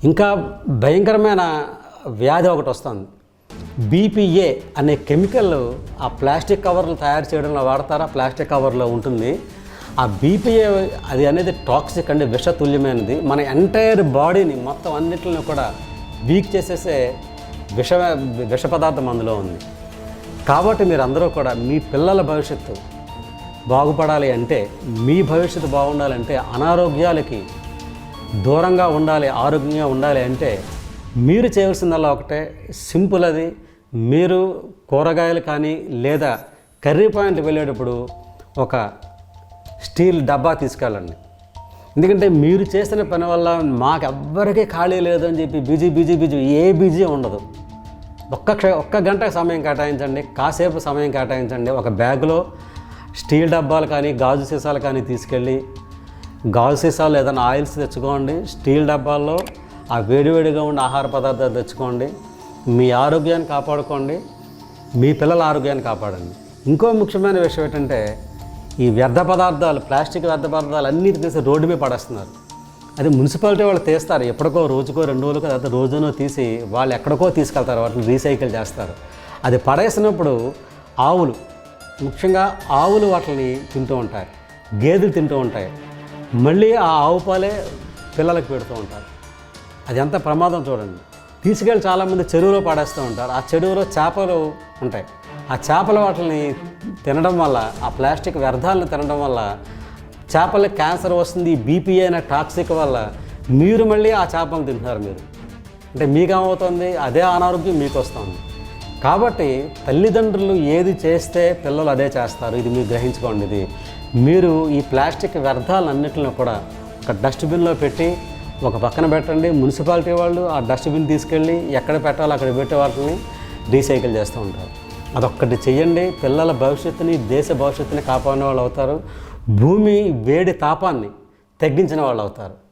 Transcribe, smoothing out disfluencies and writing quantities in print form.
ఇంకా భయంకరమైన వ్యాధి ఒకటి వస్తుంది. బీపీఏ అనే కెమికల్ ఆ ప్లాస్టిక్ కవర్లు తయారు చేయడంలో వాడతారా, ప్లాస్టిక్ కవర్లో ఉంటుంది. ఆ బీపీఏ అది అనేది టాక్సిక్ అండి, విషతుల్యమైనది. మన ఎంటైర్ బాడీని మొత్తం అన్నిటిని కూడా వీక్ చేసేసే విష పదార్థం అందులో ఉంది. కాబట్టి మీరు అందరూ కూడా మీ పిల్లల భవిష్యత్తు బాగుపడాలి అంటే, మీ భవిష్యత్తు బాగుండాలంటే, అనారోగ్యాలకి దూరంగా ఉండాలి, ఆరోగ్యంగా ఉండాలి అంటే మీరు చేయవలసిందల్లా ఒకటే, సింపుల్. అది మీరు కూరగాయలు కానీ లేదా కర్రీ పాయింట్ వెళ్ళేటప్పుడు ఒక స్టీల్ డబ్బా తీసుకెళ్ళండి. ఎందుకంటే మీరు చేసిన పని వల్ల మాకెవ్వరికీ ఖాళీ లేదు అని చెప్పి బిజీ ఏ బిజీ ఉండదు. ఒక్క గంట సమయం కేటాయించండి, కాసేపు సమయం కేటాయించండి. ఒక బ్యాగ్లో స్టీల్ డబ్బాలు కానీ గాజు సీసాలు కానీ తీసుకెళ్ళి, గాజు సీసాలు ఏదైనా ఆయిల్స్ తెచ్చుకోండి, స్టీల్ డబ్బాల్లో ఆ వేడివేడిగా ఉండే ఆహార పదార్థాలు తెచ్చుకోండి. మీ ఆరోగ్యాన్ని కాపాడుకోండి, మీ పిల్లల ఆరోగ్యాన్ని కాపాడండి. ఇంకో ముఖ్యమైన విషయం ఏంటంటే, ఈ వ్యర్థ పదార్థాలు, ప్లాస్టిక్ వ్యర్థ పదార్థాలు అన్నీ తీసి రోడ్డు మీద పడేస్తున్నారు. అది మున్సిపాలిటీ వాళ్ళు తీస్తారు, ఎప్పటికో రోజుకో 2 రోజులకో లేదా రోజునో తీసి వాళ్ళు ఎక్కడికో తీసుకెళ్తారు, వాటిని రీసైకిల్ చేస్తారు. అది పడేసినప్పుడు ఆవులు, ముఖ్యంగా ఆవులు వాటిని తింటూ ఉంటాయి, గేదెలు తింటూ ఉంటాయి. మళ్ళీ ఆ ఆవు పాలే పిల్లలకు పెడుతూ ఉంటారు. అది ఎంత ప్రమాదం చూడండి. తీసుకెళ్ళి చాలామంది చెరువులో పడేస్తూ ఉంటారు. ఆ చెరువులో చేపలు ఉంటాయి. ఆ చేపలు వాటిని తినడం వల్ల, ఆ ప్లాస్టిక్ వ్యర్థాలను తినడం వల్ల చేపలకు క్యాన్సర్ వస్తుంది. బీపీ అయిన టాక్సిక్ వల్ల మీరు మళ్ళీ ఆ చేపలు తింటున్నారు. మీరు అంటే మీకేమవుతుంది, అదే అనారోగ్యం మీకు వస్తుంది. కాబట్టి తల్లిదండ్రులు ఏది చేస్తే పిల్లలు అదే చేస్తారు. ఇది మీరు గ్రహించుకోండి. ఇది మీరు ఈ ప్లాస్టిక్ వ్యర్థాలన్నింటినీ కూడా ఒక డస్ట్బిన్లో పెట్టి ఒక పక్కన పెట్టండి. మున్సిపాలిటీ వాళ్ళు ఆ డస్ట్బిన్ తీసుకెళ్ళి ఎక్కడ పెట్టాలో అక్కడ పెట్టే వాటిని రీసైకిల్ చేస్తూ ఉంటారు. అదొక్కటి చెయ్యండి. పిల్లల భవిష్యత్తుని, దేశ భవిష్యత్తుని కాపాడిన వాళ్ళు అవుతారు. భూమి వేడి తాపాన్ని తగ్గించిన వాళ్ళు అవుతారు.